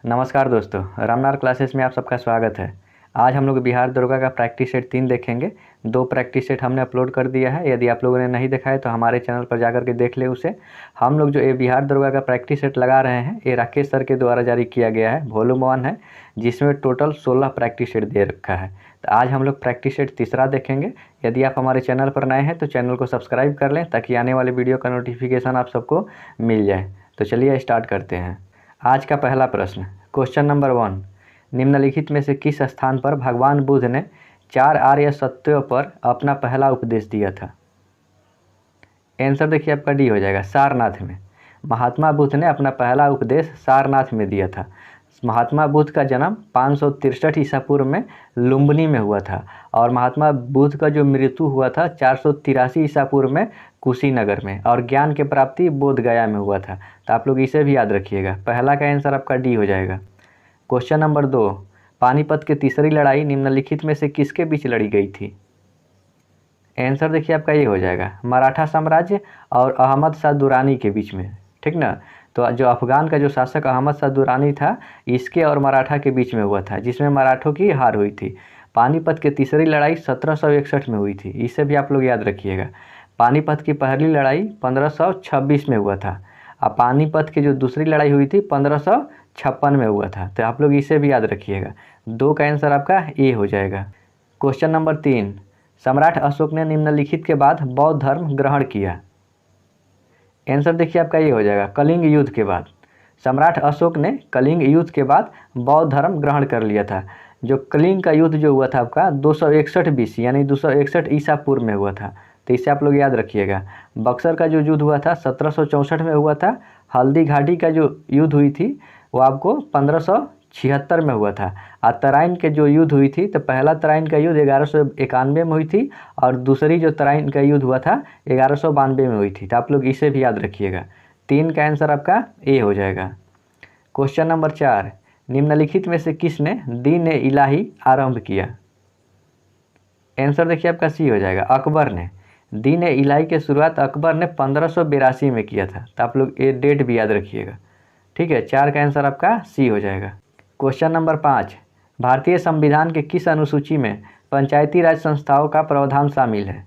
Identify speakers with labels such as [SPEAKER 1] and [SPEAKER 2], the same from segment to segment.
[SPEAKER 1] नमस्कार दोस्तों, रामनार क्लासेस में आप सबका स्वागत है। आज हम लोग बिहार दरोगा का प्रैक्टिस सेट 3 देखेंगे। 2 प्रैक्टिस सेट हमने अपलोड कर दिया है। यदि आप लोगों ने नहीं देखा है तो हमारे चैनल पर जाकर के देख ले उसे। हम लोग जो ये बिहार दरोगा का प्रैक्टिस सेट लगा रहे हैं, ये राकेश सर के द्वारा जारी किया गया है। वॉल्यूम 1 है, जिसमें टोटल 16 प्रैक्टिस सेट दे रखा है। तो आज हम लोग प्रैक्टिस सेट तीसरा देखेंगे। यदि आप हमारे चैनल पर नए हैं तो चैनल को सब्सक्राइब कर लें, ताकि आने वाले वीडियो का नोटिफिकेशन आप सबको मिल जाए। तो चलिए स्टार्ट करते हैं। आज का पहला प्रश्न, क्वेश्चन नंबर 1, निम्नलिखित में से किस स्थान पर भगवान बुद्ध ने 4 आर्य सत्यों पर अपना पहला उपदेश दिया था? आंसर देखिए आपका डी हो जाएगा, सारनाथ में। महात्मा बुद्ध ने अपना पहला उपदेश सारनाथ में दिया था। महात्मा बुद्ध का जन्म 563 ईसा पूर्व में लुम्बिनी में हुआ था, और महात्मा बुद्ध का जो मृत्यु हुआ था 483 ईसा पूर्व में कुशीनगर में, और ज्ञान की प्राप्ति बोध गया में हुआ था। तो आप लोग इसे भी याद रखिएगा। पहला का आंसर आपका डी हो जाएगा। क्वेश्चन नंबर 2, पानीपत की तीसरी लड़ाई निम्नलिखित में से किसके बीच लड़ी गई थी? आंसर देखिए आपका ये हो जाएगा, मराठा साम्राज्य और अहमद शाह दुरानी के बीच में। ठीक ना? तो जो अफगान का जो शासक अहमद शाह दुरानी था, इसके और मराठा के बीच में हुआ था, जिसमें मराठों की हार हुई थी। पानीपत की तीसरी लड़ाई 1761 में हुई थी। इसे भी आप लोग याद रखिएगा। पानीपत की पहली लड़ाई 1526 में हुआ था, और पानीपत की जो दूसरी लड़ाई हुई थी 1556 में हुआ था। तो आप लोग इसे भी याद रखिएगा। 2 का आंसर आपका ए हो जाएगा। क्वेश्चन नंबर 3, सम्राट अशोक ने निम्नलिखित के बाद बौद्ध धर्म ग्रहण किया। आंसर देखिए आपका ये हो जाएगा, कलिंग युद्ध के बाद। सम्राट अशोक ने कलिंग युद्ध के बाद बौद्ध धर्म ग्रहण कर लिया था। जो कलिंग का युद्ध जो हुआ था आपका 261 BC यानी 261 ईसा पूर्व में हुआ था। तो इसे आप लोग याद रखिएगा। बक्सर का जो युद्ध हुआ था 1764 में हुआ था। हल्दी घाटी का जो युद्ध हुई थी वो आपको 1576 में हुआ था। और तराइन के जो युद्ध हुई थी, तो पहला तराइन का युद्ध 1191 में हुई थी, और दूसरी जो तराइन का युद्ध हुआ था 1192 में हुई थी। तो आप लोग इसे भी याद रखिएगा। 3 का आंसर आपका ए हो जाएगा। क्वेश्चन नंबर 4, निम्नलिखित में से किसने दीन ए इलाही आरंभ किया? आंसर देखिए आपका सी हो जाएगा, अकबर ने। दीन ए इलाही की शुरुआत अकबर ने 1582 में किया था। तो आप लोग ये डेट भी याद रखिएगा। ठीक है, 4 का आंसर आपका सी हो जाएगा। क्वेश्चन नंबर 5, भारतीय संविधान के किस अनुसूची में पंचायती राज संस्थाओं का प्रावधान शामिल है?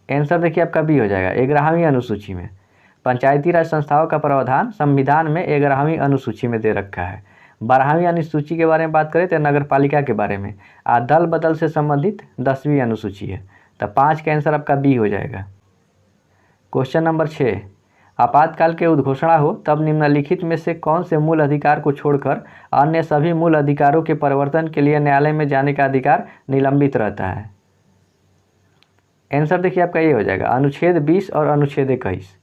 [SPEAKER 1] आंसर देखिए आपका बी हो जाएगा, 11वीं अनुसूची में। पंचायती राज संस्थाओं का प्रावधान संविधान में 11वीं अनुसूची में दे रखा है। 12वीं अनुसूची के बारे में बात करें तो नगर पालिका के बारे में, और दल बदल से संबंधित 10वीं अनुसूची है। तो 5 का आंसर आपका बी हो जाएगा। क्वेश्चन नंबर 6, आपातकाल के उद्घोषणा हो तब निम्नलिखित में से कौन से मूल अधिकार को छोड़कर अन्य सभी मूल अधिकारों के परिवर्तन के लिए न्यायालय में जाने का अधिकार निलंबित रहता है? आंसर देखिए आपका ये हो जाएगा, अनुच्छेद 20 और अनुच्छेद 21।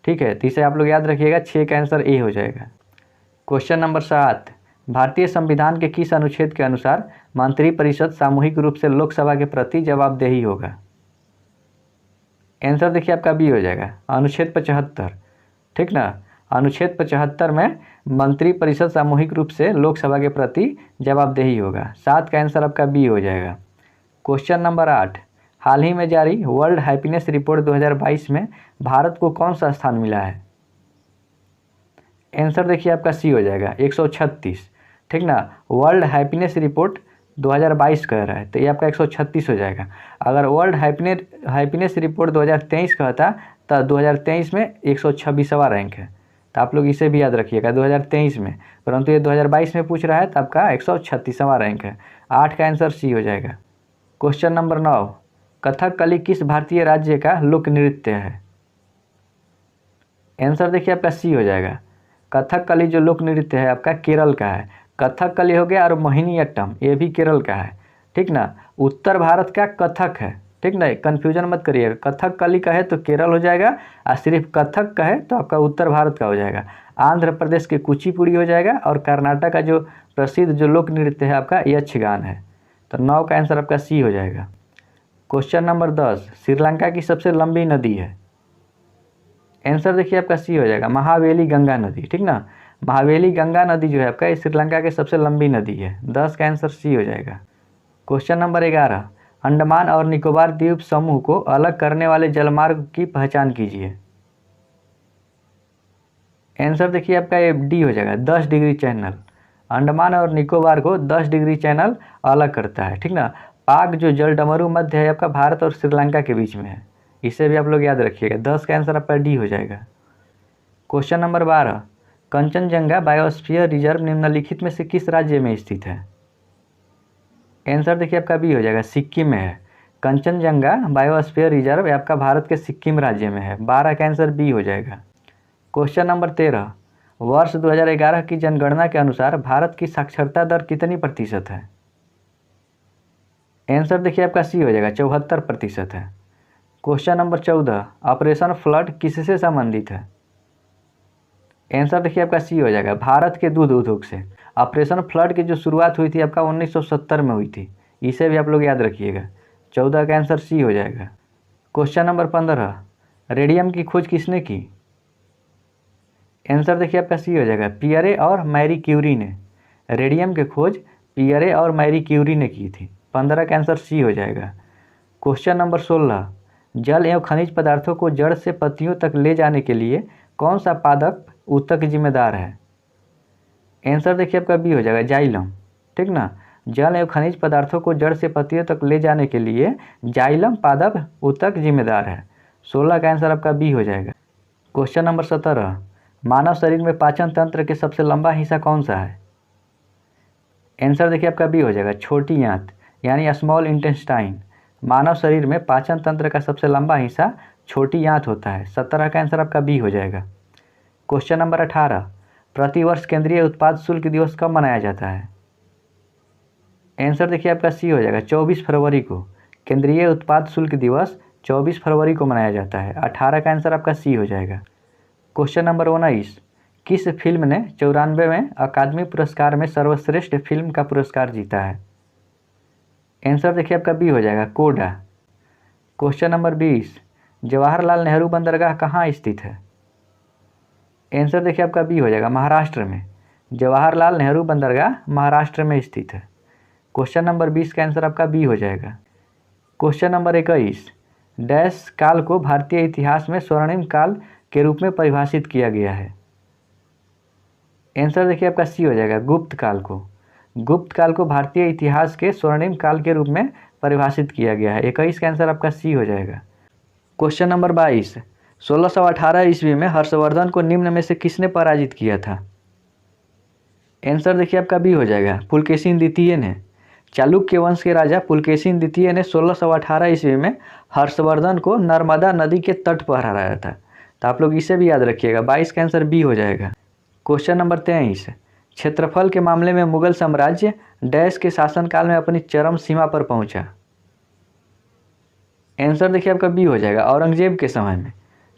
[SPEAKER 1] ठीक है, तो इसे आप लोग याद रखिएगा। 6 का आंसर ए हो जाएगा। क्वेश्चन नंबर 7, भारतीय संविधान के किस अनुच्छेद के अनुसार मंत्रिपरिषद सामूहिक रूप से लोकसभा के प्रति जवाबदेही होगा? आंसर देखिए आपका बी हो जाएगा, अनुच्छेद 75। ठीक ना? अनुच्छेद 75 में मंत्रिपरिषद सामूहिक रूप से लोकसभा के प्रति जवाबदेही होगा। 7 का आंसर आपका बी हो जाएगा। क्वेश्चन नंबर 8, हाल ही में जारी वर्ल्ड हैप्पीनेस रिपोर्ट 2022 में भारत को कौन सा स्थान मिला है? आंसर देखिए आपका सी हो जाएगा, 136। ठीक ना? वर्ल्ड हैप्पीनेस रिपोर्ट 2022 कह रहा है, तो ये आपका 136 हो जाएगा। अगर वर्ल्ड हैप्पीनेस रिपोर्ट 2023 कहता तो 2023 में 126वां रैंक है। तो आप लोग इसे भी याद रखिएगा, 2023 में, परंतु ये 2022 में पूछ रहा है, तो आपका 136वां रैंक है। 8 का आंसर सी हो जाएगा। क्वेश्चन नंबर 9, कथकली किस भारतीय राज्य का लोक नृत्य है? आंसर देखिए आपका सी हो जाएगा। कथकली जो लोक नृत्य है आपका केरल का है। कथकली हो गया, और मोहिनीअट्टम ये भी केरल का है। ठीक ना? उत्तर भारत का कथक है। ठीक ना? कन्फ्यूजन मत करिएगा। कथकली कहे तो केरल हो जाएगा, और सिर्फ कथक कहे तो आपका उत्तर भारत का हो जाएगा। आंध्र प्रदेश के कुचिपुड़ी हो जाएगा, और कर्नाटक का जो प्रसिद्ध जो लोक नृत्य है आपका यक्षगान है। तो 9 का आंसर आपका सी हो जाएगा। क्वेश्चन नंबर 10, श्रीलंका की सबसे लंबी नदी है? आंसर देखिए आपका सी हो जाएगा, महावेली गंगा नदी। ठीक ना? महावेली गंगा नदी जो है आपका ये श्रीलंका की सबसे लंबी नदी है। 10 का आंसर सी हो जाएगा। क्वेश्चन नंबर 11, अंडमान और निकोबार द्वीप समूह को अलग करने वाले जलमार्ग की पहचान कीजिए। आंसर देखिए आपका ये डी हो जाएगा, 10 डिग्री चैनल। अंडमान और निकोबार को 10 डिग्री चैनल अलग करता है, ठीक ना। पाक जो जलडमरू मध्य है आपका भारत और श्रीलंका के बीच में है, इसे भी आप लोग याद रखिएगा। 10 का आंसर आपका डी हो जाएगा। Question number 12, Kanchenjunga biosphere reserve निम्नलिखित में से किस राज्य में स्थित है? आंसर देखिए आपका बी हो जाएगा, सिक्किम में है। कंचनजंगा बायोस्फीयर रिजर्व आपका भारत के सिक्किम राज्य में है। 12 का आंसर बी हो जाएगा। क्वेश्चन नंबर 13, वर्ष 2011 की जनगणना के अनुसार भारत की साक्षरता दर कितनी प्रतिशत है? आंसर देखिए आपका सी हो जाएगा, 74% है। क्वेश्चन नंबर 14, ऑपरेशन फ्लड किससे संबंधित है? आंसर देखिए आपका सी हो जाएगा, भारत के दूध उद्योग से। ऑपरेशन फ्लड की जो शुरुआत हुई थी आपका 1970 में हुई थी, इसे भी आप लोग याद रखिएगा। 14 का आंसर सी हो जाएगा। क्वेश्चन नंबर 15, रेडियम की खोज किसने की? आंसर देखिए आपका सी हो जाएगा, पियरे और मैरी क्यूरी ने। रेडियम की खोज पियरे और मैरी क्यूरी ने की थी। 15 का आंसर सी हो जाएगा। क्वेश्चन नंबर 16, जल एवं खनिज पदार्थों को जड़ से पत्तियों तक ले जाने के लिए कौन सा पादप ऊतक जिम्मेदार है? आंसर देखिए आपका बी हो जाएगा, जाइलम, ठीक ना। जल एवं खनिज पदार्थों को जड़ से पत्तियों तक ले जाने के लिए जाइलम पादप ऊतक जिम्मेदार है। 16 का आंसर आपका बी हो जाएगा। क्वेश्चन नंबर 17, मानव शरीर में पाचन तंत्र के सबसे लंबा हिस्सा कौन सा है? आंसर देखिए आपका बी हो जाएगा, छोटी आंत यानी स्मॉल इंटेस्टाइन। मानव शरीर में पाचन तंत्र का सबसे लंबा हिस्सा छोटी आंत होता है। 17 का आंसर आपका बी हो जाएगा। क्वेश्चन नंबर 18, प्रतिवर्ष केंद्रीय उत्पाद शुल्क दिवस कब मनाया जाता है? आंसर देखिए आपका सी हो जाएगा, 24 फरवरी को। केंद्रीय उत्पाद शुल्क दिवस 24 फरवरी को मनाया जाता है। 18 का आंसर आपका सी हो जाएगा। क्वेश्चन नंबर 19, किस फिल्म ने 94वें अकादमी पुरस्कार में सर्वश्रेष्ठ फिल्म का पुरस्कार जीता है? आंसर देखिए आपका बी हो जाएगा, कोडा। क्वेश्चन नंबर 20, जवाहरलाल नेहरू बंदरगाह कहाँ स्थित है? आंसर देखिए आपका बी हो जाएगा, महाराष्ट्र में। जवाहरलाल नेहरू बंदरगाह महाराष्ट्र में स्थित है। क्वेश्चन नंबर 20 का आंसर आपका बी हो जाएगा। क्वेश्चन नंबर 21, डैश काल को भारतीय इतिहास में स्वर्णिम काल के रूप में परिभाषित किया गया है? आंसर देखिए आपका सी हो जाएगा, गुप्त काल को। गुप्त काल को भारतीय इतिहास के स्वर्णिम काल के रूप में परिभाषित किया गया है। 21 का आंसर आपका सी हो जाएगा। क्वेश्चन नंबर 22, 1618 ईस्वी में हर्षवर्धन को निम्न में से किसने पराजित किया था? आंसर देखिए आपका बी हो जाएगा, पुलकेशिन द्वितीय ने। चालुक्य वंश के राजा पुलकेशिन द्वितीय ने 1618 ईस्वी में हर्षवर्धन को नर्मदा नदी के तट पर हराया था। तो आप लोग इसे भी याद रखिएगा। 22 का आंसर बी हो जाएगा। क्वेश्चन नंबर 23, क्षेत्रफल के मामले में मुगल साम्राज्य डैश के शासनकाल में अपनी चरम सीमा पर पहुंचा? आंसर देखिए आपका बी हो जाएगा, औरंगजेब के समय में।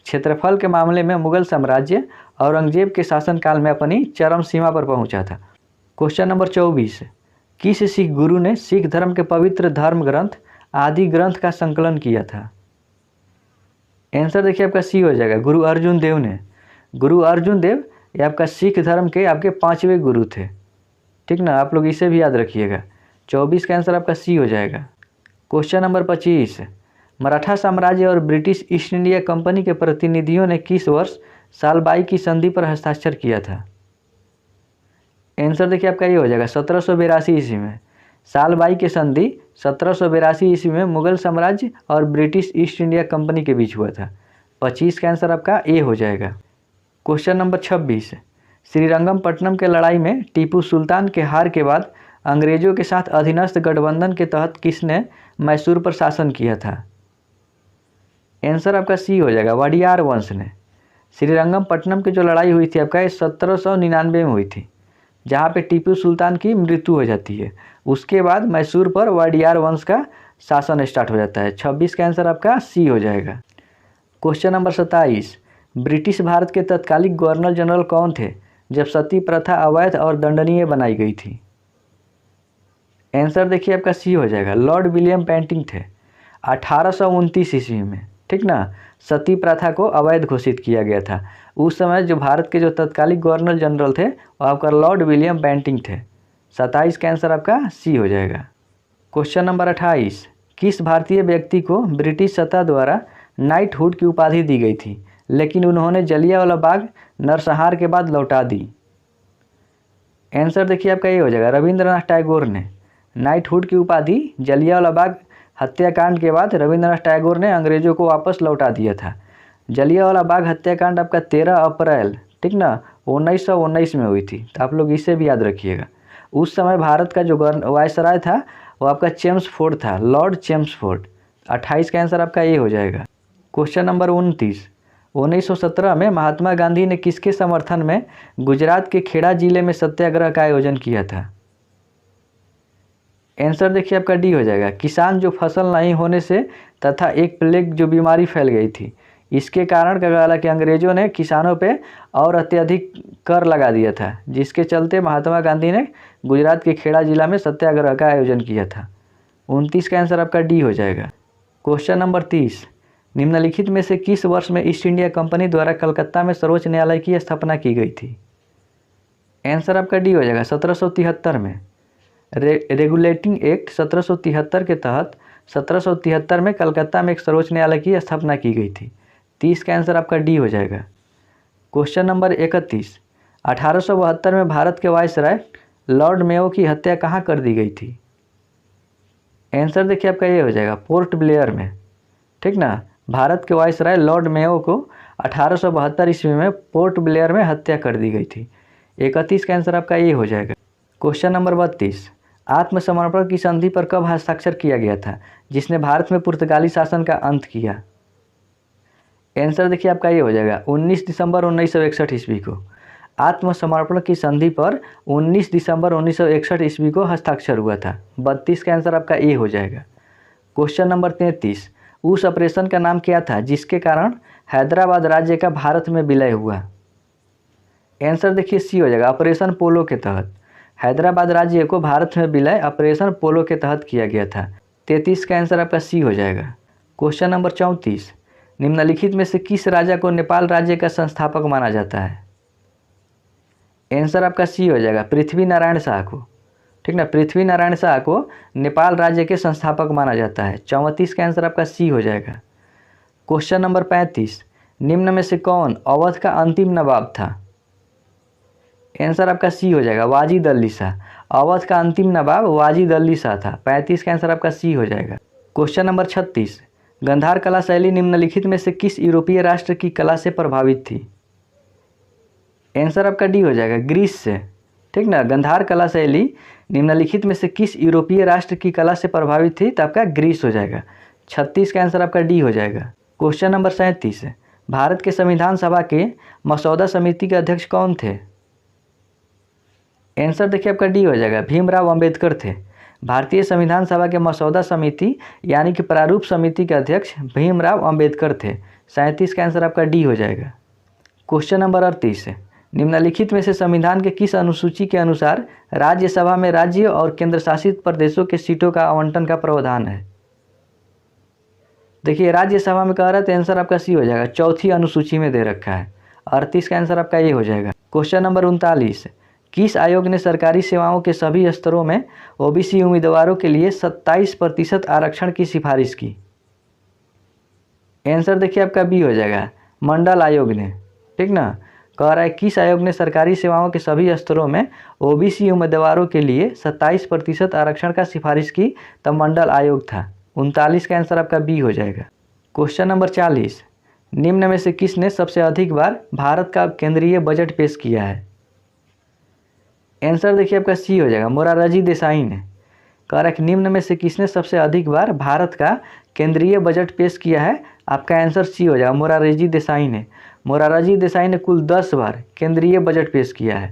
[SPEAKER 1] क्षेत्रफल के मामले में मुगल साम्राज्य औरंगजेब के शासनकाल में अपनी चरम सीमा पर पहुंचा था। क्वेश्चन नंबर 24, किस सिख गुरु ने सिख धर्म के पवित्र धर्म ग्रंथ आदि ग्रंथ का संकलन किया था? आंसर देखिए आपका सी हो जाएगा, गुरु अर्जुन देव ने। गुरु अर्जुन देव ये आपका सिख धर्म के आपके 5वें गुरु थे, ठीक ना। आप लोग इसे भी याद रखिएगा। 24 का आंसर आपका सी हो जाएगा। क्वेश्चन नंबर 25, मराठा साम्राज्य और ब्रिटिश ईस्ट इंडिया कंपनी के प्रतिनिधियों ने किस वर्ष सालबाई की संधि पर हस्ताक्षर किया था? आंसर देखिए आपका ये हो जाएगा, 1782 ईस्वी में। सालबाई की संधि 1782 ईस्वी में मुगल साम्राज्य और ब्रिटिश ईस्ट इंडिया कंपनी के बीच हुआ था। 25 का आंसर आपका ए हो जाएगा। क्वेश्चन नंबर 26, श्रीरंगपट्टनम के लड़ाई में टीपू सुल्तान के हार के बाद अंग्रेजों के साथ अधीनस्थ गठबंधन के तहत किसने मैसूर पर शासन किया था? आंसर आपका सी हो जाएगा, वडियार वंश ने। श्रीरंगपट्टनम की जो लड़ाई हुई थी आपका 1799 में हुई थी, जहाँ पे टीपू सुल्तान की मृत्यु हो जाती है। उसके बाद मैसूर पर वडियार वंश का शासन स्टार्ट हो जाता है। 26 का आंसर आपका सी हो जाएगा। क्वेश्चन नंबर 27, ब्रिटिश भारत के तत्कालिक गवर्नर जनरल कौन थे जब सती प्रथा अवैध और दंडनीय बनाई गई थी? आंसर देखिए आपका सी हो जाएगा, लॉर्ड विलियम बेंटिंक थे। 1829 ईस्वी में, ठीक ना, सती प्रथा को अवैध घोषित किया गया था। उस समय जो भारत के जो तत्कालिक गवर्नर जनरल थे वो आपका लॉर्ड विलियम बेंटिंक थे। 27 का आंसर आपका सी हो जाएगा। क्वेश्चन नंबर 28, किस भारतीय व्यक्ति को ब्रिटिश सत्ता द्वारा नाइटहुड की उपाधि दी गई थी लेकिन उन्होंने जलियांवाला बाग नरसंहार के बाद लौटा दी। आंसर देखिए आपका ये हो जाएगा, रविंद्रनाथ टैगोर ने नाइटहुड की उपाधि जलियांवाला बाग हत्याकांड के बाद रविंद्रनाथ टैगोर ने अंग्रेजों को वापस लौटा दिया था। जलियांवाला बाग हत्याकांड आपका 13 अप्रैल, ठीक ना, 1919 में हुई थी, तो आप लोग इसे भी याद रखिएगा। उस समय भारत का जो वायसराय था वो आपका चेम्सफोर्ड था, लॉर्ड चेम्सफोर्ड। 28 का आंसर आपका ये हो जाएगा। क्वेश्चन नंबर 29, 1917 में महात्मा गांधी ने किसके समर्थन में गुजरात के खेड़ा जिले में सत्याग्रह का आयोजन किया था? आंसर देखिए आपका डी हो जाएगा, किसान जो फसल नहीं होने से तथा एक प्लेग जो बीमारी फैल गई थी, इसके कारण क्या कहा कि अंग्रेजों ने किसानों पे और अत्यधिक कर लगा दिया था, जिसके चलते महात्मा गांधी ने गुजरात के खेड़ा जिला में सत्याग्रह का आयोजन किया था। 29 का आंसर आपका डी हो जाएगा। क्वेश्चन नंबर 30, निम्नलिखित में से किस वर्ष में ईस्ट इंडिया कंपनी द्वारा कलकत्ता में सर्वोच्च न्यायालय की स्थापना की गई थी? आंसर आपका डी हो जाएगा, 1773 में। रेगुलेटिंग एक्ट 1773 के तहत 1773 में कलकत्ता में एक सर्वोच्च न्यायालय की स्थापना की गई थी। 30 का आंसर आपका डी हो जाएगा। क्वेश्चन नंबर 31, 1872 में भारत के वायसराय लॉर्ड मेयो की हत्या कहाँ कर दी गई थी? आंसर देखिए आपका ये हो जाएगा, पोर्ट ब्लेयर में, ठीक ना। भारत के वायसराय लॉर्ड मेयो को 1872 ईस्वी में पोर्ट ब्लेयर में हत्या कर दी गई थी। 31 का आंसर आपका ये हो जाएगा। क्वेश्चन नंबर 32, आत्मसमर्पण की संधि पर कब हस्ताक्षर किया गया था जिसने भारत में पुर्तगाली शासन का अंत किया? आंसर देखिए आपका ये हो जाएगा, 19 दिसंबर 1961 ईस्वी को। आत्मसमर्पण की संधि पर 19 दिसंबर 1961 ईस्वी को हस्ताक्षर हुआ था। 32 का आंसर आपका ए हो जाएगा। क्वेश्चन नंबर 33, उस ऑपरेशन का नाम क्या था जिसके कारण हैदराबाद राज्य का भारत में विलय हुआ? आंसर देखिए सी हो जाएगा, ऑपरेशन पोलो के तहत हैदराबाद राज्य को भारत में विलय ऑपरेशन पोलो के तहत किया गया था। 33 का आंसर आपका सी हो जाएगा। क्वेश्चन नंबर 34, निम्नलिखित में से किस राजा को नेपाल राज्य का संस्थापक माना जाता है? आंसर आपका सी हो जाएगा, पृथ्वी नारायण शाह को, ठीक ना। पृथ्वी नारायण शाह को नेपाल राज्य के संस्थापक माना जाता है। 34 का आंसर आपका सी हो जाएगा। क्वेश्चन नंबर 35, निम्न में से कौन अवध का अंतिम नवाब था? आंसर आपका सी हो जाएगा, वाजिद अली शाह। अवध का अंतिम नवाब वाजिद अली शाह था। 35 का आंसर आपका सी हो जाएगा। क्वेश्चन नंबर 36, गंधार कला शैली निम्नलिखित में से किस यूरोपीय राष्ट्र की कला से प्रभावित थी? आंसर आपका डी हो जाएगा, ग्रीस से, ठीक ना। गंधार कला शैली निम्नलिखित में से किस यूरोपीय राष्ट्र की कला से प्रभावित थी? तो आपका ग्रीस हो जाएगा। 36 का आंसर आपका डी हो जाएगा। क्वेश्चन नंबर 37, भारत के संविधान सभा के मसौदा समिति के अध्यक्ष कौन थे? आंसर देखिए आपका डी हो जाएगा, भीमराव अंबेडकर थे। भारतीय संविधान सभा के मसौदा समिति यानी कि प्रारूप समिति के अध्यक्ष भीमराव अंबेडकर थे। 37 का आंसर आपका डी हो जाएगा। क्वेश्चन नंबर 38, निम्नलिखित में से संविधान के किस अनुसूची के अनुसार राज्यसभा में राज्य और केंद्र शासित प्रदेशों के सीटों का आवंटन का प्रावधान है? देखिए राज्यसभा में कह रहा है तो आंसर आपका सी हो जाएगा, चौथी अनुसूची में दे रखा है। 38 का आंसर आपका ये हो जाएगा। क्वेश्चन नंबर 39, किस आयोग ने सरकारी सेवाओं के सभी स्तरों में ओबीसी उम्मीदवारों के लिए 27% आरक्षण की सिफारिश की? आंसर देखिए आपका बी हो जाएगा, मंडल आयोग ने, ठीक ना। कह रहा है किस आयोग ने सरकारी सेवाओं के सभी स्तरों में ओबीसी उम्मीदवारों के लिए 27% आरक्षण का सिफारिश की? तब मंडल आयोग था। 39 का आंसर आपका बी हो जाएगा। क्वेश्चन नंबर 40, निम्न में से किसने सबसे अधिक बार भारत का केंद्रीय बजट पेश किया है? आंसर देखिए आपका सी हो जाएगा, मोरारजी देसाई ने। कह रहा है कि निम्न में से किसने सबसे अधिक बार भारत का केंद्रीय बजट पेश किया है? आपका आंसर सी हो जाएगा, मोरारजी देसाई ने। मोरारजी देसाई ने कुल 10 बार केंद्रीय बजट पेश किया है।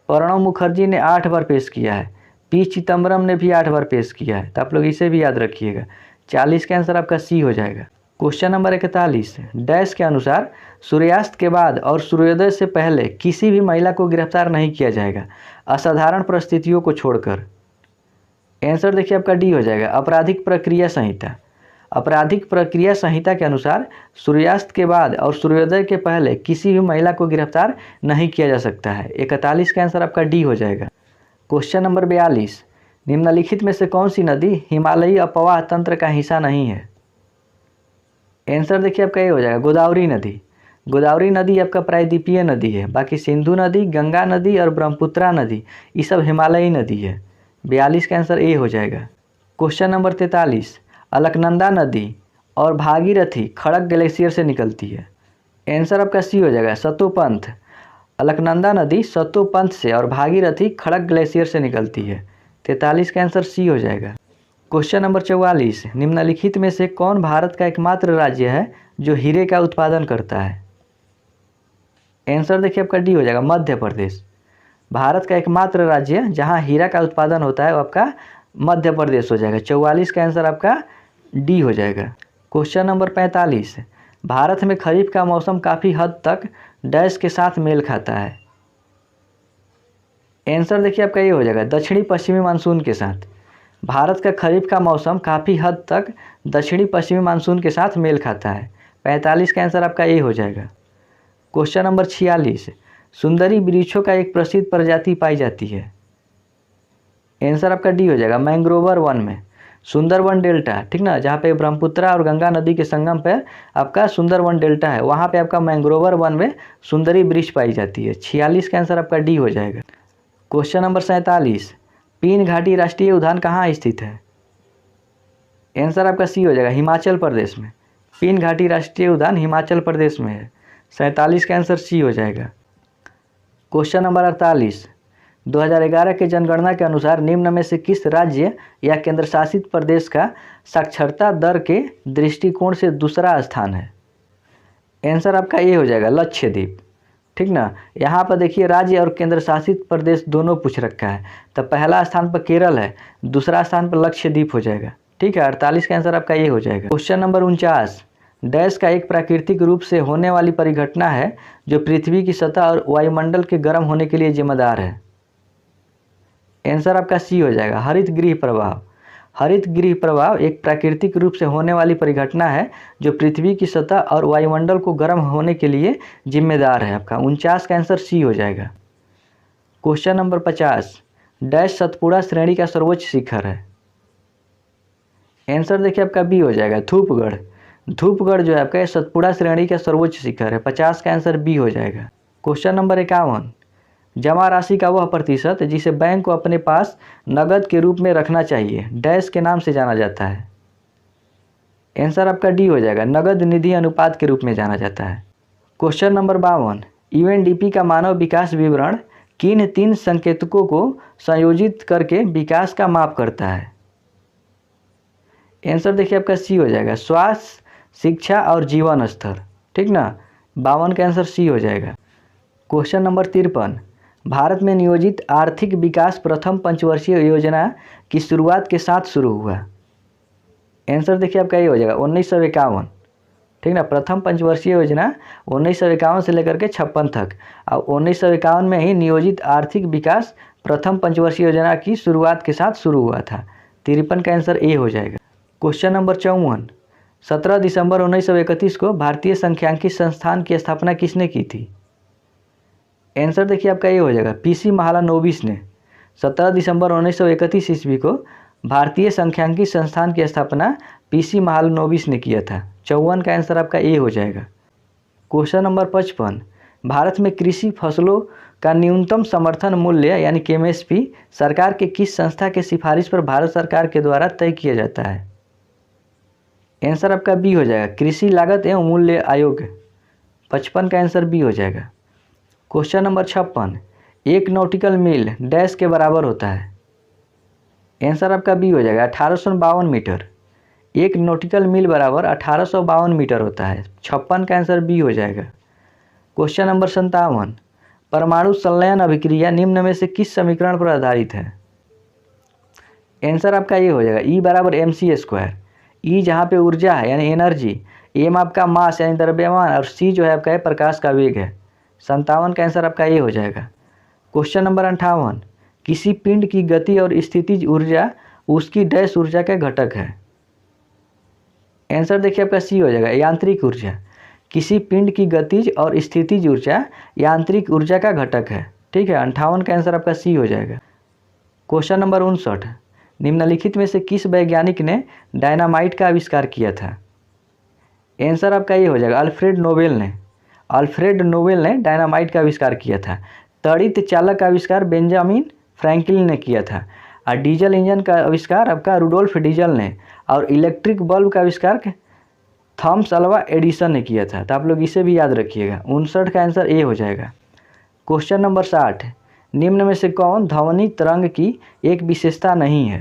[SPEAKER 1] प्रणब मुखर्जी ने 8 बार पेश किया है। पी चिदम्बरम ने भी 8 बार पेश किया है। तो आप लोग इसे भी याद रखिएगा। 40 का आंसर आपका सी हो जाएगा। क्वेश्चन नंबर 41, डैश के अनुसार सूर्यास्त के बाद और सूर्योदय से पहले किसी भी महिला को गिरफ्तार नहीं किया जाएगा असाधारण परिस्थितियों को छोड़कर? आंसर देखिए आपका डी हो जाएगा, आपराधिक प्रक्रिया संहिता। आपराधिक प्रक्रिया संहिता के अनुसार सूर्यास्त के बाद और सूर्योदय के पहले किसी भी महिला को गिरफ्तार नहीं किया जा सकता है। 41 का आंसर आपका डी हो जाएगा। क्वेश्चन नंबर 42, निम्नलिखित में से कौन सी नदी हिमालयी अपवाह तंत्र का हिस्सा नहीं है? आंसर देखिए आपका ये हो जाएगा, गोदावरी नदी। गोदावरी नदी आपका प्रायद्वीपीय नदी है। बाकी सिंधु नदी, गंगा नदी और ब्रह्मपुत्रा नदी ये सब हिमालयी नदी है। 42 का आंसर ए हो जाएगा। क्वेश्चन नंबर 43, अलकनंदा नदी और भागीरथी खड़क ग्लेशियर से निकलती है। आंसर आपका सी हो जाएगा, सतोपंथ। अलकनंदा नदी सतोपंथ से और भागीरथी खड़क ग्लेशियर से निकलती है। 43 का आंसर सी हो जाएगा। क्वेश्चन नंबर 44, निम्नलिखित में से कौन भारत का एकमात्र राज्य है जो हीरे का उत्पादन करता है। आंसर देखिए आपका डी हो जाएगा, मध्य प्रदेश। भारत का एकमात्र राज्य जहां हीरा का उत्पादन होता है वो आपका मध्य प्रदेश हो जाएगा। 44 का आंसर आपका डी हो जाएगा। क्वेश्चन नंबर 45, भारत में खरीफ का मौसम काफ़ी हद तक डैश के साथ मेल खाता है। आंसर देखिए आपका ये हो जाएगा, दक्षिणी पश्चिमी मानसून के साथ। भारत का खरीफ का मौसम काफ़ी हद तक दक्षिणी पश्चिमी मानसून के साथ मेल खाता है। 45 का आंसर आपका ए हो जाएगा। क्वेश्चन नंबर 46, सुंदरी वृक्षों का एक प्रसिद्ध प्रजाति पाई जाती है। आंसर आपका डी हो जाएगा, मैंग्रोवर वन में, सुंदरवन डेल्टा, ठीक ना, जहाँ पे ब्रह्मपुत्रा और गंगा नदी के संगम पर आपका सुंदरवन डेल्टा है, वहाँ पे आपका मैंग्रोवर वन में सुंदरी वृक्ष पाई जाती है। 46 का आंसर आपका डी हो जाएगा। क्वेश्चन नंबर 47, पीन घाटी राष्ट्रीय उद्यान कहाँ स्थित है। आंसर आपका सी हो जाएगा, हिमाचल प्रदेश में। पीन घाटी राष्ट्रीय उद्यान हिमाचल प्रदेश में है। 47 का आंसर सी हो जाएगा। क्वेश्चन नंबर 48, 2011 के जनगणना के अनुसार निम्न में से किस राज्य या केंद्र शासित प्रदेश का साक्षरता दर के दृष्टिकोण से दूसरा स्थान है। आंसर आपका ए हो जाएगा, लक्षद्वीप, ठीक ना। यहाँ पर देखिए राज्य और केंद्र शासित प्रदेश दोनों पूछ रखा है, तो पहला स्थान पर केरल है, दूसरा स्थान पर लक्षद्वीप हो जाएगा, ठीक है। 48 का आंसर आपका ये हो जाएगा। क्वेश्चन नंबर 49, डैश का एक प्राकृतिक रूप से होने वाली परिघटना है जो पृथ्वी की सतह और वायुमंडल के गर्म होने के लिए जिम्मेदार है। आंसर आपका सी हो जाएगा, हरित गृह प्रभाव। हरित गृह प्रभाव एक प्राकृतिक रूप से होने वाली परिघटना है जो पृथ्वी की सतह और वायुमंडल को गर्म होने के लिए जिम्मेदार है। आपका 49 का आंसर सी हो जाएगा। क्वेश्चन नंबर 50, डैश सतपुड़ा श्रेणी का सर्वोच्च शिखर है। आंसर देखिए आपका बी हो जाएगा, धूपगढ़। धूपगढ़ जो है आपका सतपुड़ा श्रेणी का सर्वोच्च शिखर है। 50 का आंसर बी हो जाएगा। क्वेश्चन नंबर 51, जमा राशि का वह प्रतिशत जिसे बैंक को अपने पास नगद के रूप में रखना चाहिए डैश के नाम से जाना जाता है। आंसर आपका डी हो जाएगा, नगद निधि अनुपात के रूप में जाना जाता है। क्वेश्चन नंबर 52, यूएनडीपी का मानव विकास विवरण किन 3 संकेतकों को संयोजित करके विकास का माप करता है। आंसर देखिए आपका सी हो जाएगा, स्वास्थ्य, शिक्षा और जीवन स्तर, ठीक ना। 52 का आंसर सी हो जाएगा। क्वेश्चन नंबर 53, भारत में नियोजित आर्थिक विकास प्रथम पंचवर्षीय योजना की शुरुआत के साथ शुरू हुआ। आंसर देखिए आपका ये हो जाएगा, 1951, ठीक ना। प्रथम पंचवर्षीय योजना 1951 से लेकर के 56 तक, और 1951 में ही नियोजित आर्थिक विकास प्रथम पंचवर्षीय योजना की शुरुआत के साथ शुरू हुआ था। 53 का आंसर ए हो जाएगा। क्वेश्चन नंबर 54, 17 दिसंबर 1931 को भारतीय सांख्यिकी संस्थान की स्थापना किसने की थी। आंसर देखिए आपका ये हो जाएगा, पीसी महालानोबिस ने 17 दिसंबर 1931 ईस्वी को भारतीय सांख्यिकी संस्थान की स्थापना पीसी महालानोबिस ने किया था। 54 का आंसर आपका ए हो जाएगा। क्वेश्चन नंबर 55, भारत में कृषि फसलों का न्यूनतम समर्थन मूल्य यानी कि एमएसपी सरकार के किस संस्था के सिफारिश पर भारत सरकार के द्वारा तय किया जाता है। आंसर आपका बी हो जाएगा, कृषि लागत एवं मूल्य आयोग। 55 का आंसर बी हो जाएगा। क्वेश्चन नंबर 56, एक नॉटिकल मील डैश के बराबर होता है। आंसर आपका बी हो जाएगा, 1852 मीटर। एक नॉटिकल मील बराबर 1852 मीटर होता है। 56 का आंसर बी हो जाएगा। क्वेश्चन नंबर 57, परमाणु संलयन अभिक्रिया निम्न में से किस समीकरण पर आधारित है। आंसर आपका ये हो जाएगा, ई बराबर mc²। ई जहाँ पे ऊर्जा है यानी एनर्जी, एम आपका मास यानी द्रव्यमान, और सी जो है आपका प्रकाश का वेग है। 57 का आंसर आपका ये हो जाएगा। क्वेश्चन नंबर 58, किसी पिंड की गति और स्थितिज ऊर्जा उसकी डैश ऊर्जा का घटक है। आंसर देखिए आपका सी हो जाएगा, यांत्रिक ऊर्जा। किसी पिंड की गतिज और स्थितिज ऊर्जा यांत्रिक ऊर्जा का घटक है, ठीक है। 58 का आंसर आपका सी हो जाएगा। क्वेश्चन नंबर 59, निम्नलिखित में से किस वैज्ञानिक ने डायनामाइट का आविष्कार किया था। आंसर आपका ये हो जाएगा, अल्फ्रेड नोबेल ने। अल्फ्रेड नोबेल ने डायनामाइट का आविष्कार किया था। तड़ित चालक का आविष्कार बेंजामिन फ्रैंकलिन ने किया था। और डीजल इंजन का आविष्कार आपका रुडोल्फ डीजल ने, और इलेक्ट्रिक बल्ब का आविष्कार थॉमस अल्वा एडिसन ने किया था। तो आप लोग इसे भी याद रखिएगा। 59 का आंसर ए हो जाएगा। क्वेश्चन नंबर 60, निम्न में से कौन ध्वनि तरंग की एक विशेषता नहीं है?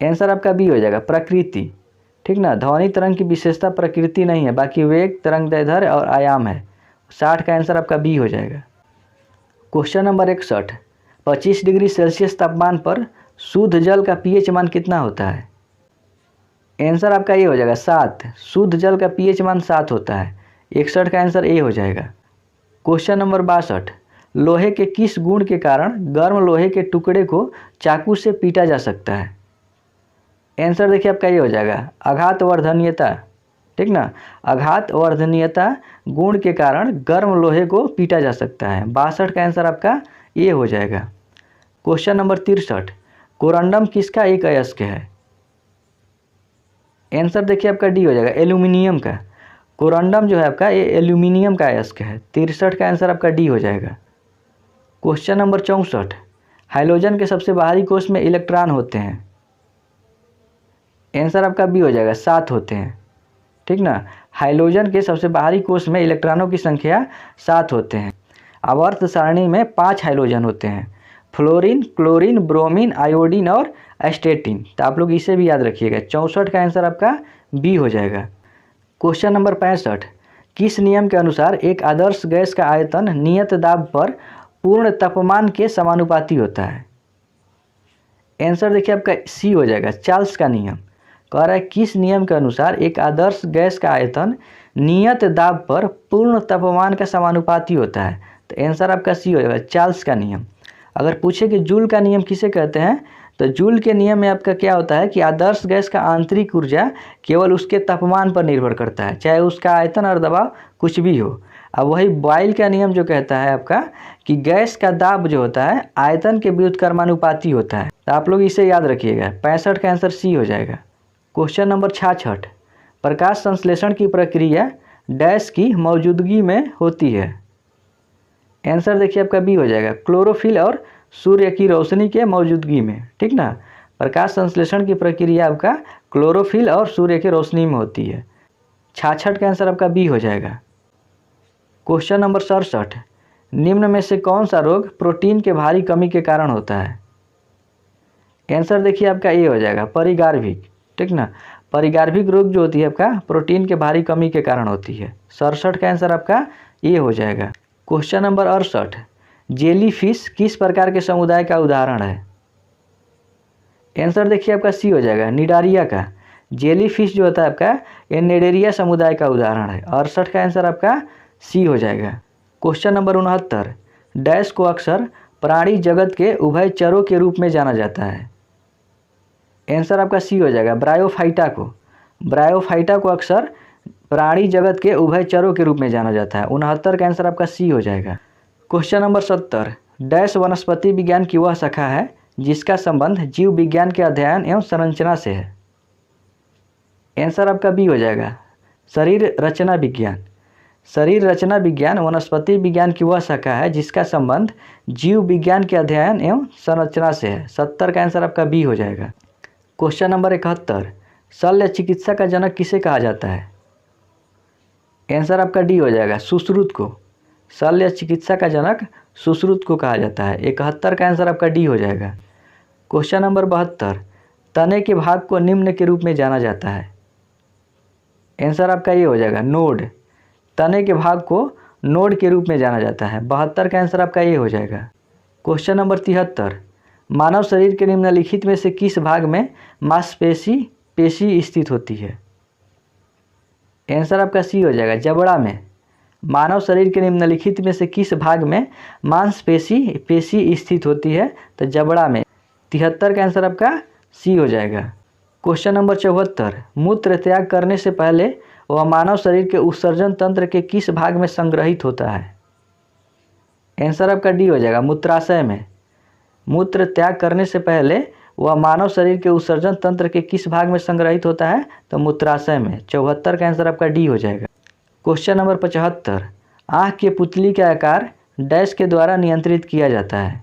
[SPEAKER 1] आंसर आपका बी हो जाएगा, प्रकृति। ठीक ना, ध्वनि तरंग की विशेषता प्रकृति नहीं है, बाकी वेग, तरंग दैर्ध्य और आयाम है। 60 का आंसर आपका बी हो जाएगा। क्वेश्चन नंबर 61, 25 डिग्री सेल्सियस तापमान पर शुद्ध जल का पीएच मान कितना होता है? आंसर आपका ये हो जाएगा 7। शुद्ध जल का पीएच मान 7 होता है। 61 का आंसर ए हो जाएगा। क्वेश्चन नंबर 62, लोहे के किस गुण के कारण गर्म लोहे के टुकड़े को चाकू से पीटा जा सकता है? आंसर देखिए आपका ये हो जाएगा, आघात वर्धनीयता। ठीक ना, आघात वर्धनीयता गुण के कारण गर्म लोहे को पीटा जा सकता है। 62 का आंसर आपका ये हो जाएगा। क्वेश्चन नंबर 63, कोरंडम किसका एक अयस्क है? आंसर देखिए आपका डी हो जाएगा, एल्यूमिनियम का। कोरंडम जो है आपका ये एल्यूमिनियम का अयस्क है। 63 का आंसर आपका डी हो जाएगा। क्वेश्चन नंबर 64, हाइड्रोजन के सबसे बाहरी कोष में इलेक्ट्रॉन होते हैं? आंसर आपका बी हो जाएगा, 7 होते हैं। ठीक ना, हाइड्रोजन के सबसे बाहरी कोष में इलेक्ट्रॉनों की संख्या 7 होते हैं। आवर्त सारणी में 5 हाइड्रोजन होते हैं, फ्लोरीन, क्लोरीन, ब्रोमीन, आयोडीन और एस्टेटिन। तो आप लोग इसे भी याद रखिएगा। 64 का आंसर आपका बी हो जाएगा। क्वेश्चन नंबर 65, किस नियम के अनुसार एक आदर्श गैस का आयतन नियत दाब पर पूर्ण तापमान के समानुपाती होता है? आंसर देखिए आपका सी हो जाएगा, चार्ल्स का नियम। कह रहा है किस नियम के अनुसार एक आदर्श गैस का आयतन नियत दाब पर पूर्ण तापमान का समानुपाती होता है? तो आंसर आपका सी हो जाएगा, चार्ल्स का नियम। अगर पूछे कि जूल का नियम किसे कहते हैं, तो जूल के नियम में आपका क्या होता है कि आदर्श गैस का आंतरिक ऊर्जा केवल उसके तापमान पर निर्भर करता है, चाहे उसका आयतन और दबाव कुछ भी हो। अब वही बॉयल का नियम जो कहता है आपका कि गैस का दाब जो होता है आयतन के व्युत्क्रमानुपाती होता है। तो आप लोग इसे याद रखिएगा। 65 का आंसर सी हो जाएगा। क्वेश्चन नंबर 66, प्रकाश संश्लेषण की प्रक्रिया डैश की मौजूदगी में होती है? आंसर देखिए आपका बी हो जाएगा, क्लोरोफिल और सूर्य की रोशनी के मौजूदगी में। ठीक ना, प्रकाश संश्लेषण की प्रक्रिया आपका क्लोरोफिल और सूर्य की रोशनी में होती है। 66 का आंसर आपका बी हो जाएगा। क्वेश्चन नंबर 67, निम्न में से कौन सा रोग प्रोटीन के भारी कमी के कारण होता है? आंसर देखिए आपका ए हो जाएगा, परिगार्भिक। ठीक ना, परिगार्भिक रोग जो होती है आपका प्रोटीन के भारी कमी के कारण होती है। 67 का आंसर आपका ए हो जाएगा। क्वेश्चन नंबर 68, जेलीफिश किस प्रकार के समुदाय का उदाहरण है? आंसर देखिए आपका सी हो जाएगा, निडारिया का। जेलीफिश जो होता है आपका ये निडेरिया समुदाय का उदाहरण है। 68 का आंसर आपका सी हो जाएगा। क्वेश्चन नंबर 69, डैश को अक्सर प्राणी जगत के उभयचरों के रूप में जाना जाता है? आंसर आपका सी हो जाएगा, ब्रायोफाइटा को। ब्रायोफाइटा को अक्सर प्राणी जगत के उभयचरों के रूप में जाना जाता है। 69 का आंसर आपका सी हो जाएगा। क्वेश्चन नंबर 70, डैश वनस्पति विज्ञान की वह शाखा है जिसका संबंध जीव विज्ञान के अध्ययन एवं संरचना से है? आंसर आपका बी हो जाएगा, शरीर रचना विज्ञान। शरीर रचना विज्ञान वनस्पति विज्ञान की वह शाखा है जिसका संबंध जीव विज्ञान के अध्ययन एवं संरचना से है। 70 का आंसर आपका बी हो जाएगा। क्वेश्चन नंबर 71, शल्य चिकित्सा का जनक किसे कहा जाता है? आंसर आपका डी हो जाएगा, सुश्रुत को। शल्य चिकित्सा का जनक सुश्रुत को कहा जाता है। 71 का आंसर आपका डी हो जाएगा। क्वेश्चन नंबर 72, तने के भाग को निम्न के रूप में जाना जाता है? आंसर आपका ये हो जाएगा, नोड। तने के भाग को नोड के रूप में जाना जाता है। 72 का आंसर आपका ये हो जाएगा। क्वेश्चन नंबर 73, मानव शरीर के निम्नलिखित में से किस भाग में मांसपेशी स्थित होती है? आंसर आपका सी हो जाएगा, जबड़ा में। मानव शरीर के निम्नलिखित में से किस भाग में मांसपेशी स्थित होती है? तो जबड़ा में। 73 का आंसर आपका सी हो जाएगा। क्वेश्चन नंबर 74, मूत्र त्याग करने से पहले वह मानव शरीर के उत्सर्जन तंत्र के किस भाग में संग्रहित होता है? आंसर आपका डी हो जाएगा, मूत्राशय में। मूत्र त्याग करने से पहले वह मानव शरीर के उत्सर्जन तंत्र के किस भाग में संग्रहित होता है? तो मूत्राशय में। 74 का आंसर आपका डी हो जाएगा। क्वेश्चन नंबर 75, आँख के पुतली का आकार डैश के द्वारा नियंत्रित किया जाता है।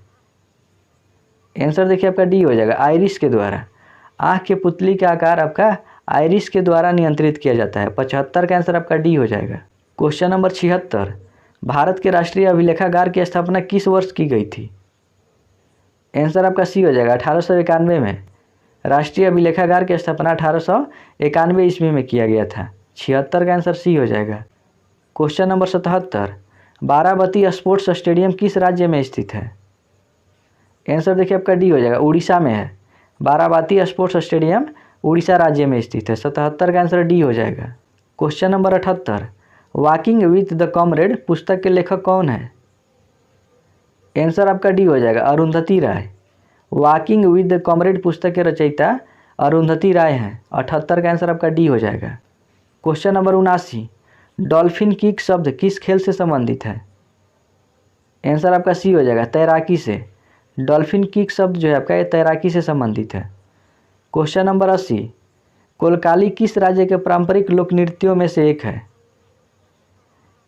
[SPEAKER 1] आंसर देखिए आपका डी हो जाएगा, आइरिस के द्वारा। आँख के पुतली का आकार आपका आइरिस के द्वारा नियंत्रित किया जाता है। 75 का आंसर आपका डी हो जाएगा। क्वेश्चन नंबर 76, भारत के राष्ट्रीय अभिलेखागार की स्थापना किस वर्ष की गई थी? आंसर आपका सी हो जाएगा, 1891 में। राष्ट्रीय अभिलेखागार की स्थापना 1891 ईस्वी में किया गया था। 76 का आंसर सी हो जाएगा। Question number 77, Barabati sports stadium किस राज्य में स्थित है? आंसर देखिए आपका डी हो जाएगा, उड़ीसा में है। बाराबती स्पोर्ट्स स्टेडियम उड़ीसा राज्य में स्थित है। 77 का आंसर डी हो जाएगा। Question number 78, walking with the comrade पुस्तक के लेखक कौन है? आंसर आपका डी हो जाएगा, अरुंधति राय। वॉकिंग विथ द कॉमरेड पुस्तक के रचयिता अरुंधति राय हैं। 78 का आंसर आपका डी हो जाएगा। क्वेश्चन नंबर 79, डॉल्फिन किक शब्द किस खेल से संबंधित है? आंसर आपका सी हो जाएगा, तैराकी से। डॉल्फिन किक शब्द जो है आपका ये तैराकी से संबंधित है। क्वेश्चन नंबर 80, कोलकाली किस राज्य के पारंपरिक लोक नृत्यों में से एक है?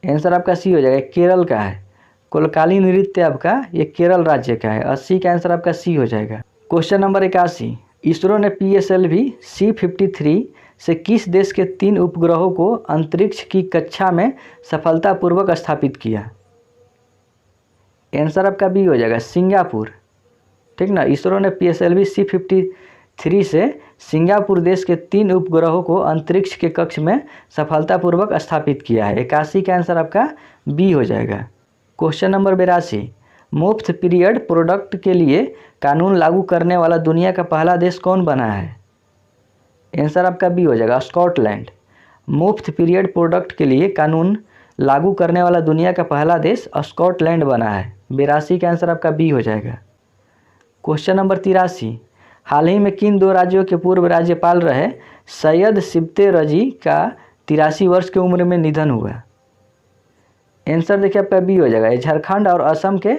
[SPEAKER 1] आंसर आपका सी हो जाएगा, केरल का है। कोलकाली नृत्य आपका ये केरल राज्य का है। 80 का आंसर आपका सी हो जाएगा। क्वेश्चन नंबर 81, इसरो ने PSLV C-53 से किस देश के 3 उपग्रहों को अंतरिक्ष की कक्षा में सफलतापूर्वक स्थापित किया? आंसर आपका बी हो जाएगा, सिंगापुर। ठीक ना, इसरो ने PSLV C-53 से सिंगापुर देश के 3 उपग्रहों को अंतरिक्ष के कक्ष में सफलतापूर्वक स्थापित किया है। 81 का आंसर आपका बी हो जाएगा। क्वेश्चन नंबर 82, मुफ्त पीरियड प्रोडक्ट के लिए कानून लागू करने वाला दुनिया का पहला देश कौन बना है? आंसर आपका बी हो जाएगा, स्कॉटलैंड। मुफ्त पीरियड प्रोडक्ट के लिए कानून लागू करने वाला दुनिया का पहला देश स्कॉटलैंड बना है। 82 का आंसर आपका बी हो जाएगा। क्वेश्चन नंबर 83, हाल ही में किन 2 राज्यों के पूर्व राज्यपाल रहे सैयद सिब्ते रजी का 83 वर्ष की उम्र में निधन हुआ? आंसर देखिए आपका बी हो जाएगा, झारखंड और असम के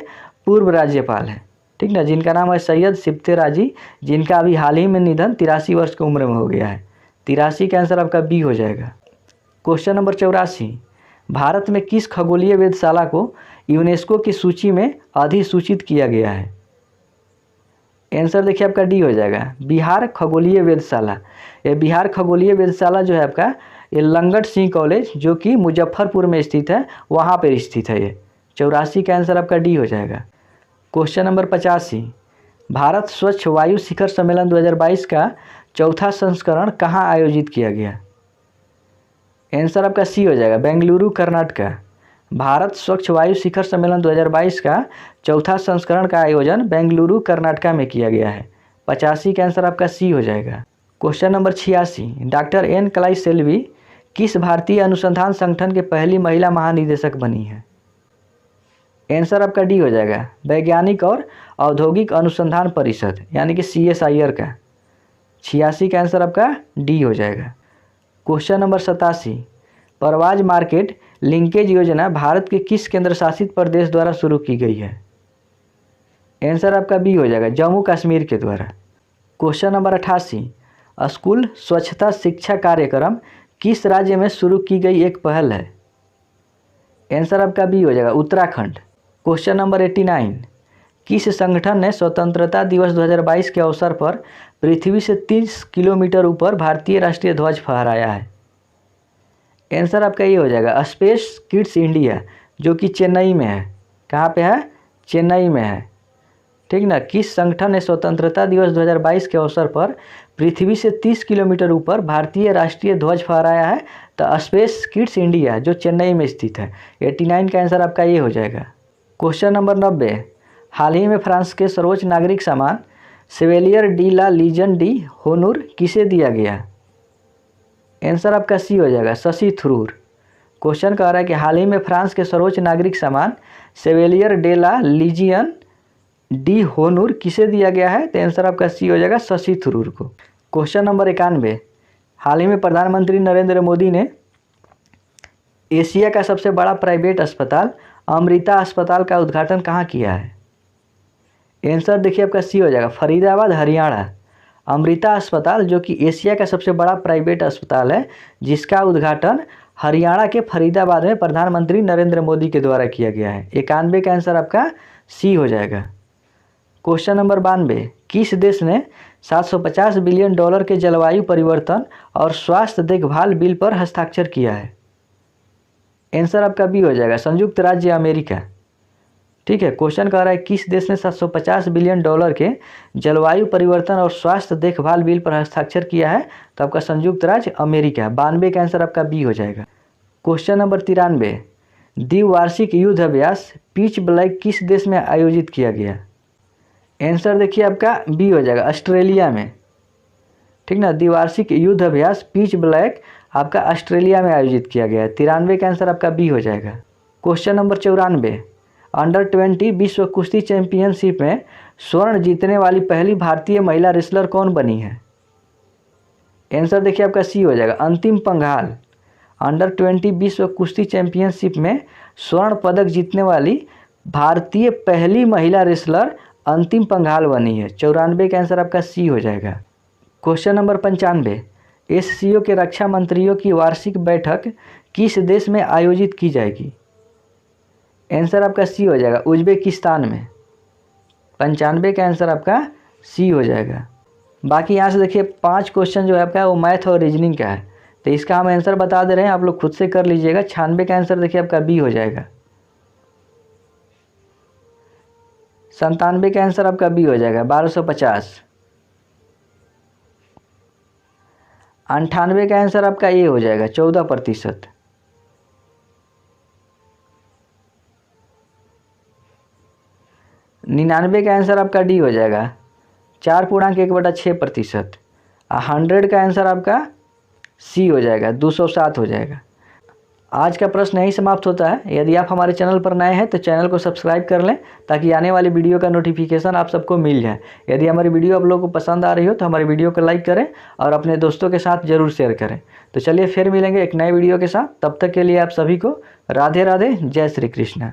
[SPEAKER 1] पूर्व राज्यपाल हैं। ठीक ना, जिनका नाम है सैयद सिब्ते राजी, जिनका अभी हाल ही में निधन 83 वर्ष की उम्र में हो गया है। 83 का आंसर आपका बी हो जाएगा। क्वेश्चन नंबर 84, भारत में किस खगोलीय वेधशाला को यूनेस्को की सूची में अधिसूचित किया गया है? आंसर देखिए आपका डी हो जाएगा, बिहार खगोलीय वेधशाला। ये बिहार खगोलीय वेधशाला जो है आपका ये लंगट सिंह कॉलेज जो कि मुजफ्फरपुर में स्थित है, वहाँ पर स्थित है ये। 84 का आंसर आपका डी हो जाएगा। क्वेश्चन नंबर 85, भारत स्वच्छ वायु शिखर सम्मेलन 2022 का 4था संस्करण कहाँ आयोजित किया गया? आंसर आपका सी हो जाएगा, बेंगलुरु कर्नाटक। भारत स्वच्छ वायु शिखर सम्मेलन 2022 का 4था संस्करण का आयोजन बेंगलुरु कर्नाटक में किया गया है। 85 का आंसर आपका सी हो जाएगा। क्वेश्चन नंबर 86, डॉक्टर एन कलाई सेल्वी किस भारतीय अनुसंधान संगठन के पहली महिला महानिदेशक बनी है? आंसर आपका डी हो जाएगा, वैज्ञानिक और औद्योगिक अनुसंधान परिषद यानी कि CSIR का। 86 का आंसर आपका डी हो जाएगा। क्वेश्चन नंबर 87, परवाज मार्केट लिंकेज योजना भारत के किस केंद्र शासित प्रदेश द्वारा शुरू की गई है? आंसर आपका बी हो जाएगा, जम्मू कश्मीर के द्वारा। क्वेश्चन नंबर 88, स्कूल स्वच्छता शिक्षा कार्यक्रम किस राज्य में शुरू की गई एक पहल है? आंसर आपका बी हो जाएगा, उत्तराखंड। क्वेश्चन नंबर 89, किस संगठन ने स्वतंत्रता दिवस 2022 के अवसर पर पृथ्वी से 30 किलोमीटर ऊपर भारतीय राष्ट्रीय ध्वज फहराया है? आंसर आपका ये हो जाएगा, स्पेस किड्स इंडिया, जो कि चेन्नई में है। कहाँ पे है? चेन्नई में है। ठीक ना, किस संगठन ने स्वतंत्रता दिवस 2022 के अवसर पर पृथ्वी से 30 किलोमीटर ऊपर भारतीय राष्ट्रीय ध्वज फहराया है? तो स्पेस किड्स इंडिया, जो चेन्नई में स्थित है। 89 का आंसर आपका ये हो जाएगा। क्वेश्चन नंबर 90, हाल ही में फ्रांस के सर्वोच्च नागरिक सम्मान सेवेलियर डी ला लीजन डी होनूर किसे दिया गया? आंसर आपका सी हो जाएगा, शशि थरूर। क्वेश्चन कह रहा है कि हाल ही में फ्रांस के सर्वोच्च नागरिक सम्मान सेवेलियर डे ला लीजियन डी होनूर किसे दिया गया है? तो आंसर आपका सी हो जाएगा, शशि थरूर को। क्वेश्चन नंबर 91, हाल ही में प्रधानमंत्री नरेंद्र मोदी ने एशिया का सबसे बड़ा प्राइवेट अस्पताल अमृता अस्पताल का उद्घाटन कहाँ किया है? आंसर देखिए आपका सी हो जाएगा, फरीदाबाद हरियाणा। अमृता अस्पताल जो कि एशिया का सबसे बड़ा प्राइवेट अस्पताल है, जिसका उद्घाटन हरियाणा के फरीदाबाद में प्रधानमंत्री नरेंद्र मोदी के द्वारा किया गया है। 91 का आंसर आपका सी हो जाएगा। क्वेश्चन नंबर 92, किस देश ने 750 बिलियन डॉलर के जलवायु परिवर्तन और स्वास्थ्य देखभाल बिल पर हस्ताक्षर किया है? आंसर आपका बी हो जाएगा, संयुक्त राज्य अमेरिका। ठीक है, क्वेश्चन कह रहा है किस देश ने 750 बिलियन डॉलर के जलवायु परिवर्तन और स्वास्थ्य देखभाल बिल पर हस्ताक्षर किया है? तो आपका संयुक्त राज्य अमेरिका। 92 का आंसर आपका बी हो जाएगा। क्वेश्चन नंबर 93, द्विवार्षिक युद्ध अभ्यास पिच ब्लैक किस देश में आयोजित किया गया? आंसर देखिए आपका बी हो जाएगा, ऑस्ट्रेलिया में। ठीक ना, द्विवार्षिक युद्ध अभ्यास पिच ब्लैक आपका ऑस्ट्रेलिया में आयोजित किया गया है। 93 का आंसर आपका बी हो जाएगा। क्वेश्चन नंबर 94, अंडर 20 विश्व कुश्ती चैंपियनशिप में स्वर्ण जीतने वाली पहली भारतीय महिला रेसलर कौन बनी है? आंसर देखिए आपका सी हो जाएगा, अंतिम पंघाल। अंडर 20 विश्व कुश्ती चैंपियनशिप में स्वर्ण पदक जीतने वाली भारतीय पहली महिला रेसलर अंतिम पंघाल बनी है। 94 का आंसर आपका सी हो जाएगा। क्वेश्चन नंबर 95, एससीओ के रक्षा मंत्रियों की वार्षिक बैठक किस देश में आयोजित की जाएगी? आंसर आपका सी हो जाएगा, उज्बेकिस्तान में। 95 का आंसर आपका सी हो जाएगा। बाकी यहाँ से देखिए 5 क्वेश्चन जो है आपका वो मैथ और रीजनिंग का है, तो इसका हम आंसर बता दे रहे हैं, आप लोग खुद से कर लीजिएगा। 96 का आंसर देखिए आपका बी हो जाएगा। 97 का आंसर आपका बी हो जाएगा, 1250। 98 का आंसर आपका ए हो जाएगा, 14%। 99 का आंसर आपका डी हो जाएगा, 4.1/6%। 100 का आंसर आपका सी हो जाएगा, 207 हो जाएगा। आज का प्रश्न यही समाप्त होता है। यदि आप हमारे चैनल पर नए हैं तो चैनल को सब्सक्राइब कर लें ताकि आने वाली वीडियो का नोटिफिकेशन आप सबको मिल जाए। यदि हमारी वीडियो आप लोगों को पसंद आ रही हो तो हमारी वीडियो को लाइक करें और अपने दोस्तों के साथ ज़रूर शेयर करें। तो चलिए फिर मिलेंगे एक नए वीडियो के साथ, तब तक के लिए आप सभी को राधे राधे, जय श्री कृष्ण।